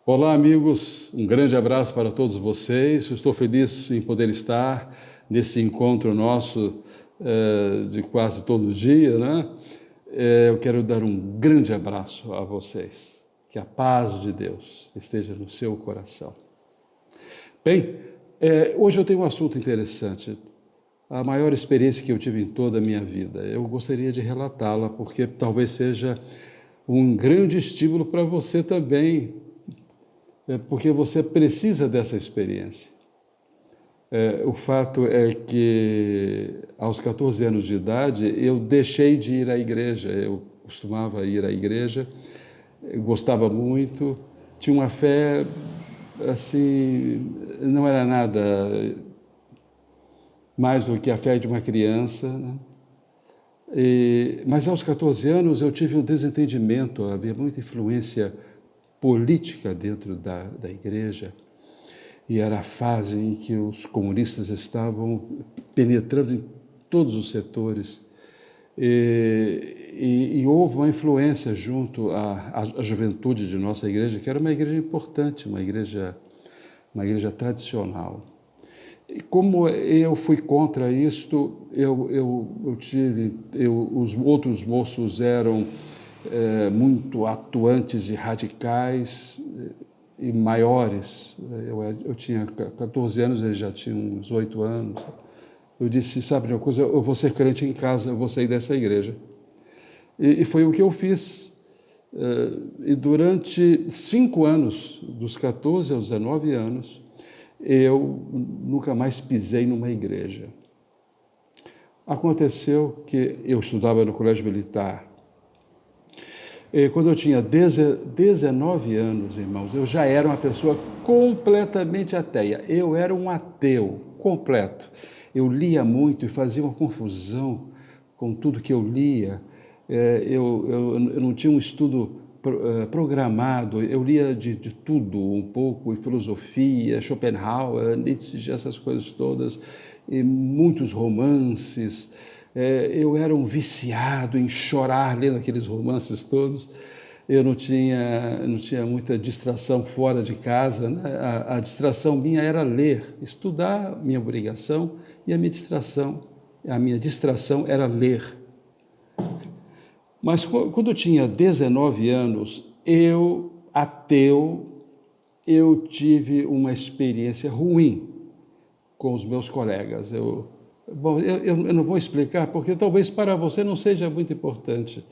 Olá, amigos. Um grande abraço para todos vocês. Eu estou feliz em poder estar nesse encontro nosso de quase todo dia, né? Eu quero dar um grande abraço a vocês. Que a paz de Deus esteja no seu coração. Bem, hoje eu tenho um assunto interessante. A maior experiência que eu tive em toda a minha vida. Eu gostaria de relatá-la, porque talvez seja um grande estímulo para você também, porque você precisa dessa experiência. O fato é que, aos 14 anos de idade, eu deixei de ir à igreja. Eu costumava ir à igreja, gostava muito, tinha uma fé, assim, não era nada mais do que a fé de uma criança, né? Mas aos 14 anos eu tive um desentendimento, havia muita influência política dentro da igreja, e era a fase em que os comunistas estavam penetrando em todos os setores, e houve uma influência junto à juventude de nossa igreja, que era uma igreja importante, uma igreja tradicional. E como eu fui contra isto, os outros moços eram muito atuantes e radicais e maiores. Eu tinha 14 anos, eles já tinham uns 8 anos. Eu disse, sabe de uma coisa, eu vou ser crente em casa, eu vou sair dessa igreja. E foi o que eu fiz. E durante 5 anos, dos 14 aos 19 anos, eu nunca mais pisei numa igreja. Aconteceu que eu estudava no colégio militar. E quando eu tinha 19 anos, irmãos, eu já era uma pessoa completamente ateia. Eu era um ateu completo. Eu lia muito e fazia uma confusão com tudo que eu lia. Eu não tinha um estudo programado, eu lia de tudo um pouco, e filosofia, Schopenhauer, Nietzsche, essas coisas todas, e muitos romances. Eu era um viciado em chorar lendo aqueles romances todos. Eu não tinha muita distração fora de casa, né? A distração minha era ler, estudar, minha obrigação, e a minha distração era ler. Mas quando eu tinha 19 anos, ateu, eu tive uma experiência ruim com os meus colegas. Eu não vou explicar, porque talvez para você não seja muito importante.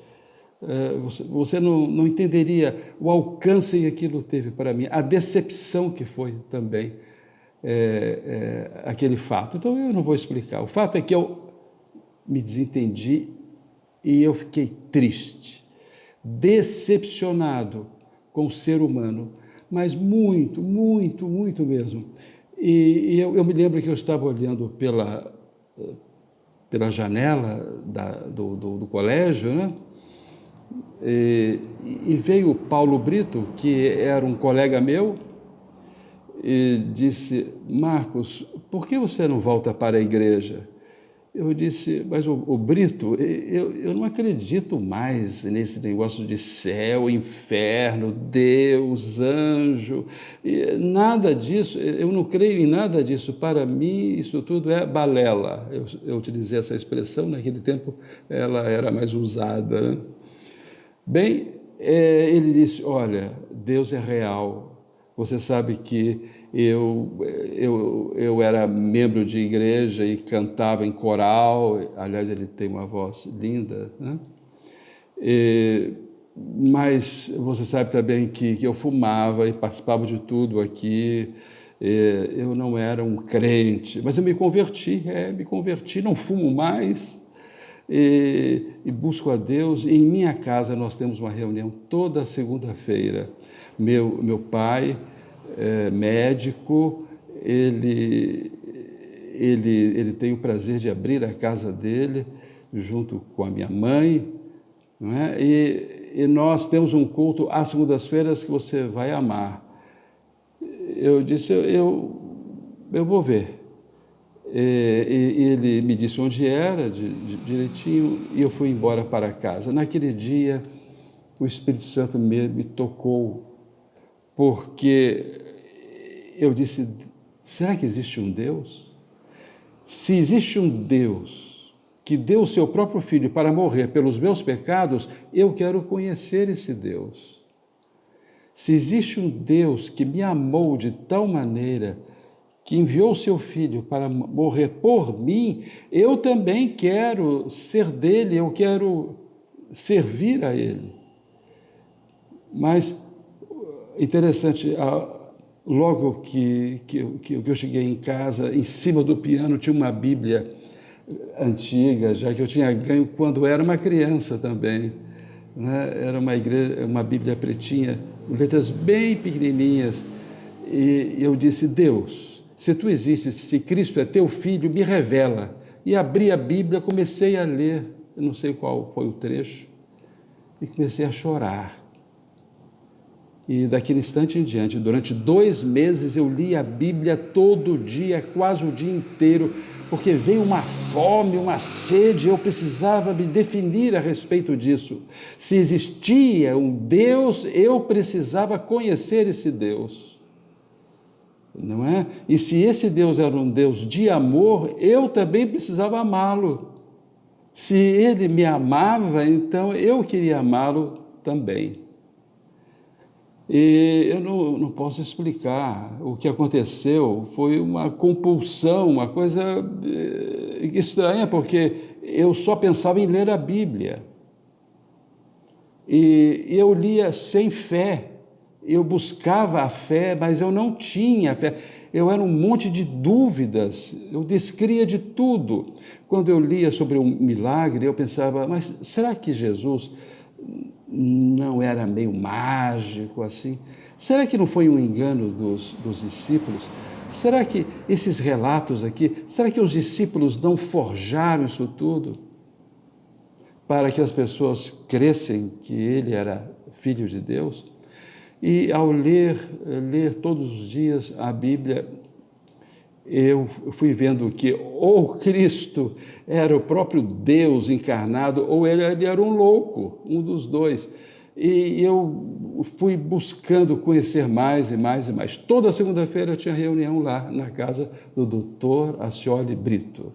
Você não entenderia o alcance que aquilo teve para mim, a decepção que foi também aquele fato. Então eu não vou explicar. O fato é que eu me desentendi e eu fiquei triste, decepcionado com o ser humano, mas muito, muito, muito mesmo. E eu me lembro que eu estava olhando pela janela do colégio, né? E veio o Paulo Brito, que era um colega meu, e disse, Marcos, por que você não volta para a igreja? Eu disse, mas o Brito, eu não acredito mais nesse negócio de céu, inferno, Deus, anjo, nada disso, eu não creio em nada disso. Para mim, isso tudo é balela. Eu utilizei essa expressão, naquele tempo ela era mais usada, né? Bem, ele disse, olha, Deus é real. Você sabe que eu era membro de igreja e cantava em coral. Aliás, ele tem uma voz linda, né? Mas você sabe também que eu fumava e participava de tudo aqui. Eu não era um crente, mas eu me converti, não fumo mais e busco a Deus. Em minha casa nós temos uma reunião toda segunda-feira. Meu pai, médico, ele tem o prazer de abrir a casa dele junto com a minha mãe, não é? E nós temos um culto às segundas-feiras que você vai amar. Eu disse, eu vou ver. E ele me disse onde era, direitinho, e eu fui embora para casa. Naquele dia, o Espírito Santo me tocou porque eu disse, será que existe um Deus? Se existe um Deus que deu o seu próprio Filho para morrer pelos meus pecados, eu quero conhecer esse Deus. Se existe um Deus que me amou de tal maneira que enviou o seu Filho para morrer por mim, eu também quero ser dele, eu quero servir a ele. Mas, interessante, logo que eu cheguei em casa, em cima do piano tinha uma Bíblia antiga, já que eu tinha ganho quando era uma criança também, né? Era uma Bíblia pretinha, letras bem pequenininhas, e eu disse, Deus, se tu existes, se Cristo é teu Filho, me revela. E abri a Bíblia, comecei a ler, eu não sei qual foi o trecho, e comecei a chorar. E daquele instante em diante, durante 2 meses, eu li a Bíblia todo dia, quase o dia inteiro, porque veio uma fome, uma sede, eu precisava me definir a respeito disso. Se existia um Deus, eu precisava conhecer esse Deus, não é? E se esse Deus era um Deus de amor, eu também precisava amá-lo. Se ele me amava, então eu queria amá-lo também. E eu não posso explicar. O que aconteceu foi uma compulsão, uma coisa estranha, porque eu só pensava em ler a Bíblia. E eu lia sem fé, eu buscava a fé, mas eu não tinha fé. Eu era um monte de dúvidas, eu descria de tudo. Quando eu lia sobre um milagre, eu pensava, mas será que Jesus não era meio mágico assim? Será que não foi um engano dos discípulos? Será que esses relatos aqui, será que os discípulos não forjaram isso tudo para que as pessoas crescem que ele era filho de Deus? E ao ler todos os dias a Bíblia, eu fui vendo que ou Cristo era o próprio Deus encarnado, ou ele era um louco, um dos dois. E eu fui buscando conhecer mais e mais e mais. Toda segunda-feira eu tinha reunião lá na casa do doutor Acioli Brito.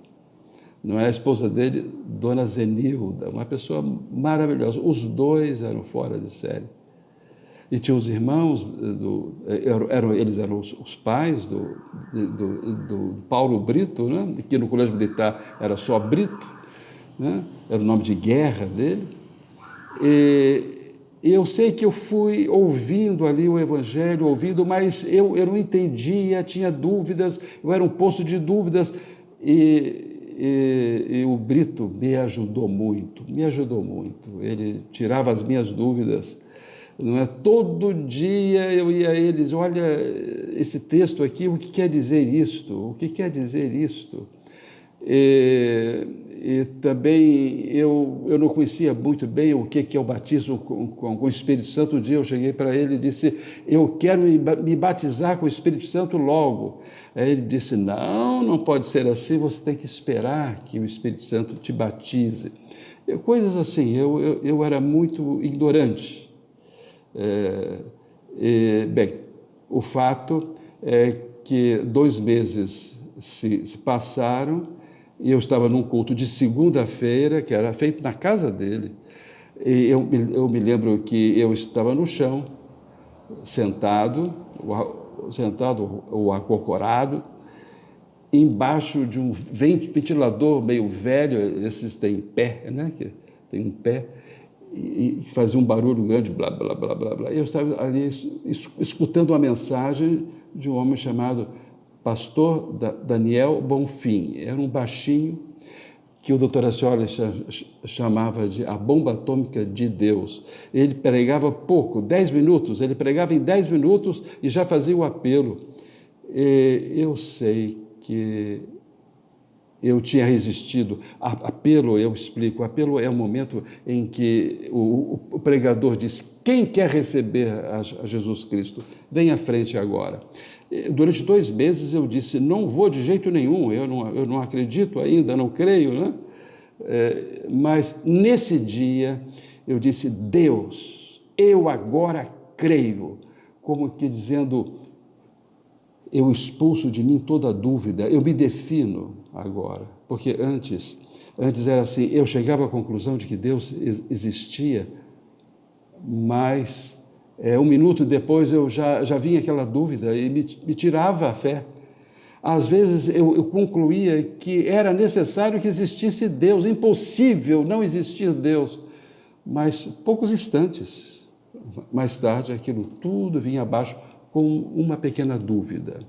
Não é a esposa dele, dona Zenilda, uma pessoa maravilhosa. Os dois eram fora de série. E tinha os irmãos, eles eram os pais do Paulo Brito, né? Que no colégio militar era só Brito, né? Era o nome de guerra dele. E eu sei que eu fui ouvindo ali o Evangelho, mas eu não entendia, tinha dúvidas, eu era um poço de dúvidas, e o Brito me ajudou muito, ele tirava as minhas dúvidas. Não é? Todo dia eu ia a eles, olha, esse texto aqui, o que quer dizer isto? O que quer dizer isto? E também eu não conhecia muito bem o que é o batismo com o Espírito Santo. Um dia eu cheguei para ele e disse, eu quero me batizar com o Espírito Santo logo. Aí ele disse, não pode ser assim, você tem que esperar que o Espírito Santo te batize. Coisas assim, eu era muito ignorante. Bem, o fato é que 2 meses se passaram e eu estava num culto de segunda-feira, que era feito na casa dele, e eu me lembro que eu estava no chão, sentado ou acocorado, embaixo de um ventilador meio velho, esses têm pé, né? Que tem um pé, e fazia um barulho grande, blá, blá, blá, blá, blá. Eu estava ali escutando uma mensagem de um homem chamado Pastor Daniel Bonfim. Era um baixinho que o doutor Acioli chamava de a bomba atômica de Deus. Ele pregava pouco, 10 minutos, ele pregava em 10 minutos e já fazia o apelo. Eu sei que eu tinha resistido. Apelo, eu explico, apelo é o momento em que o pregador diz, quem quer receber a Jesus Cristo? Vem à frente agora. Durante 2 meses eu disse, não vou de jeito nenhum, eu não acredito ainda, não creio, né? Mas nesse dia eu disse, Deus, eu agora creio, como que dizendo, eu expulso de mim toda dúvida, eu me defino agora. Porque antes era assim, eu chegava à conclusão de que Deus existia, mas um minuto depois eu já vinha aquela dúvida e me tirava a fé. Às vezes eu concluía que era necessário que existisse Deus, impossível não existir Deus. Mas poucos instantes mais tarde aquilo tudo vinha abaixo com uma pequena dúvida.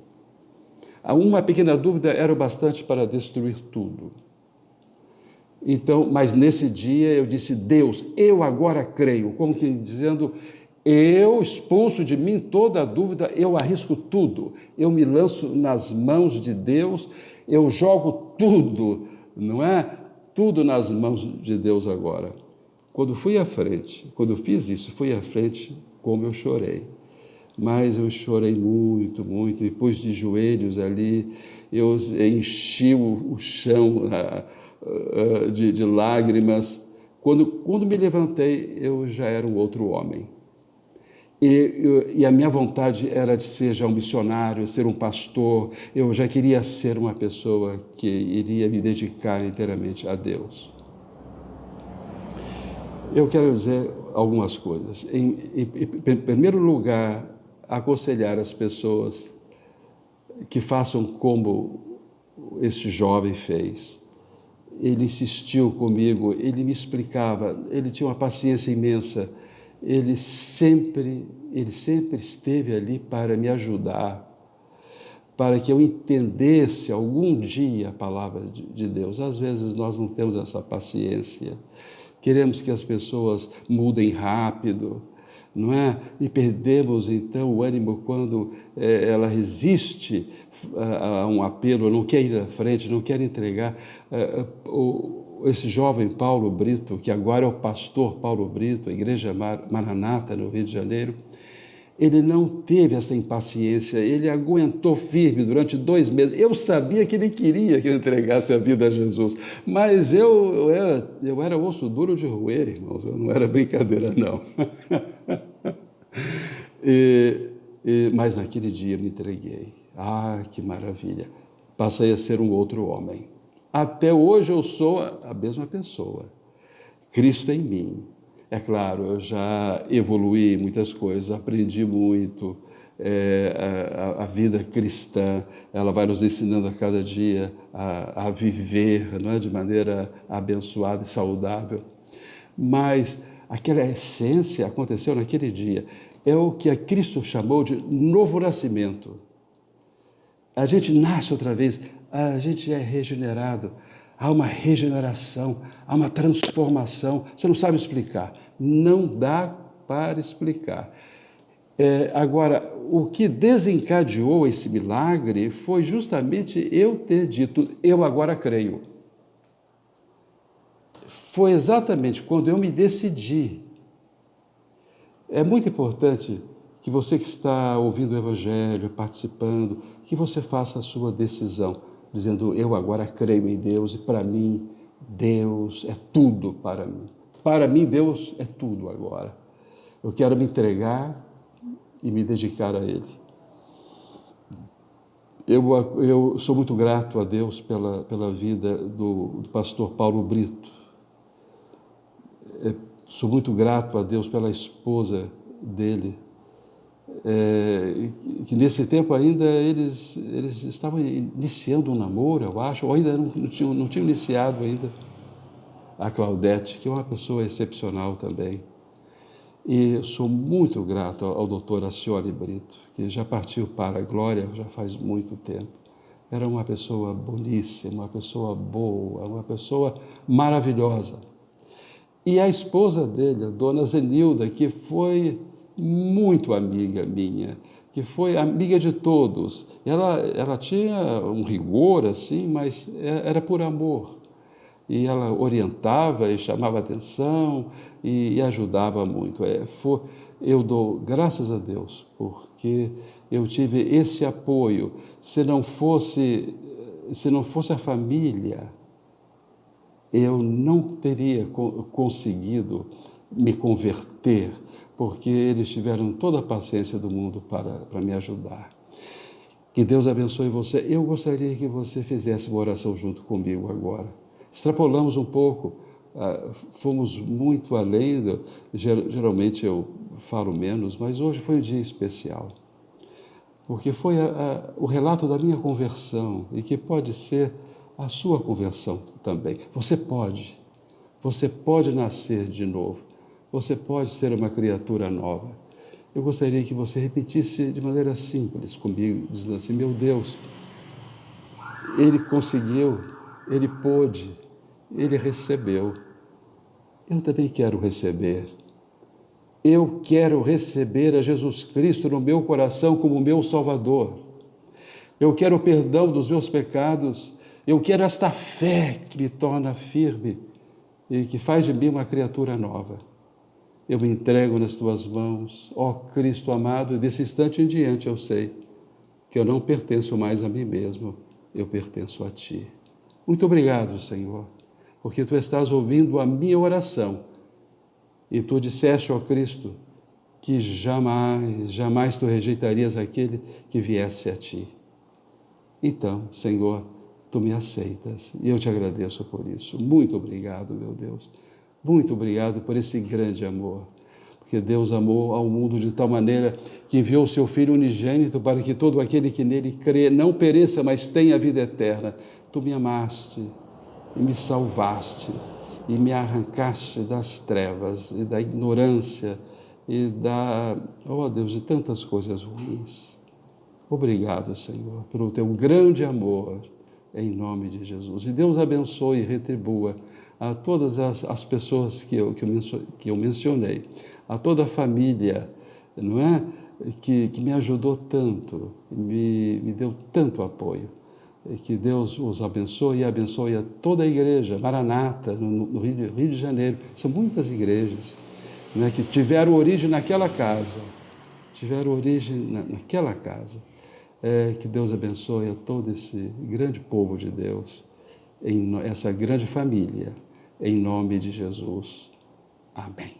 Uma pequena dúvida era o bastante para destruir tudo. Então, mas nesse dia eu disse, Deus, eu agora creio, como que dizendo, eu expulso de mim toda a dúvida, eu arrisco tudo, eu me lanço nas mãos de Deus, eu jogo tudo, não é? Tudo nas mãos de Deus agora. Quando fui à frente, quando eu fiz isso, fui à frente, como eu chorei. Mas eu chorei muito, muito, e pus de joelhos ali, eu enchi o chão de lágrimas. Quando me levantei, eu já era um outro homem. E a minha vontade era de ser já um missionário, ser um pastor. Eu já queria ser uma pessoa que iria me dedicar inteiramente a Deus. Eu quero dizer algumas coisas. Em primeiro lugar, aconselhar as pessoas que façam como esse jovem fez. Ele insistiu comigo, ele me explicava, ele tinha uma paciência imensa, ele sempre esteve ali para me ajudar, para que eu entendesse algum dia a palavra de Deus. Às vezes nós não temos essa paciência, queremos que as pessoas mudem rápido, não é? E perdemos então o ânimo quando ela resiste a um apelo, não quer ir à frente, não quer entregar. Esse jovem Paulo Brito, que agora é o pastor Paulo Brito, a Igreja Maranata, no Rio de Janeiro, ele não teve essa impaciência, ele aguentou firme durante 2 meses. Eu sabia que ele queria que eu entregasse a vida a Jesus, mas eu era osso duro de roer, irmãos, eu não era brincadeira, não. Mas naquele dia eu me entreguei. Ah, que maravilha! Passei a ser um outro homem. Até hoje eu sou a mesma pessoa. Cristo em mim. É claro, eu já evoluí muitas coisas, aprendi muito. A vida cristã, ela vai nos ensinando a cada dia a viver, não é, de maneira abençoada e saudável. Mas aquela essência aconteceu naquele dia. É o que a Cristo chamou de novo nascimento. A gente nasce outra vez, a gente é regenerado, há uma regeneração, há uma transformação, você não sabe explicar, não dá para explicar. Agora, o que desencadeou esse milagre foi justamente eu ter dito, eu agora creio. Foi exatamente quando eu me decidi. É muito importante que você que está ouvindo o Evangelho, participando, que você faça a sua decisão, dizendo, eu agora creio em Deus e para mim, Deus é tudo para mim. Para mim, Deus é tudo agora. Eu quero me entregar e me dedicar a Ele. Eu sou muito grato a Deus pela vida do pastor Paulo Brito. Sou muito grato a Deus pela esposa dele, que nesse tempo ainda eles estavam iniciando um namoro, eu acho, ou ainda não tinham iniciado ainda. A Claudete, que é uma pessoa excepcional também. E sou muito grato ao doutor Acioli Brito, que já partiu para a glória já faz muito tempo. Era uma pessoa boníssima, uma pessoa boa, uma pessoa maravilhosa. E a esposa dele, a dona Zenilda, que foi muito amiga minha, que foi amiga de todos. Ela tinha um rigor, assim, mas era por amor. E ela orientava e chamava atenção e ajudava muito. Eu dou graças a Deus, porque eu tive esse apoio. Se não fosse a família, eu não teria conseguido me converter, porque eles tiveram toda a paciência do mundo para me ajudar. Que Deus abençoe você. Eu gostaria que você fizesse uma oração junto comigo agora. Extrapolamos um pouco, fomos muito além, geralmente eu falo menos, mas hoje foi um dia especial, porque foi o relato da minha conversão e que pode ser a sua conversão também. Você pode nascer de novo, você pode ser uma criatura nova. Eu gostaria que você repetisse de maneira simples comigo, dizendo assim: meu Deus, Ele conseguiu, Ele pôde, Ele recebeu. Eu também quero receber. Eu quero receber a Jesus Cristo no meu coração como meu Salvador. Eu quero o perdão dos meus pecados. Eu quero esta fé que me torna firme e que faz de mim uma criatura nova. Eu me entrego nas tuas mãos, ó Cristo amado, e desse instante em diante eu sei que eu não pertenço mais a mim mesmo, eu pertenço a Ti. Muito obrigado, Senhor, porque Tu estás ouvindo a minha oração e Tu disseste, ó Cristo, que jamais Tu rejeitarias aquele que viesse a Ti. Então, Senhor, Tu me aceitas e eu Te agradeço por isso. Muito obrigado, meu Deus. Muito obrigado por esse grande amor, porque Deus amou ao mundo de tal maneira que enviou o Seu Filho unigênito para que todo aquele que nele crê não pereça, mas tenha a vida eterna. Tu me amaste e me salvaste e me arrancaste das trevas e da ignorância e Deus, de tantas coisas ruins. Obrigado, Senhor, pelo Teu grande amor, em nome de Jesus. E Deus abençoe e retribua a todas as pessoas que eu mencionei, a toda a família, não é? Que me ajudou tanto, me deu tanto apoio. Que Deus os abençoe e abençoe a toda a igreja, Maranata, no Rio de Janeiro. São muitas igrejas, não é? Que tiveram origem naquela casa, que Deus abençoe a todo esse grande povo de Deus, essa grande família, em nome de Jesus. Amém.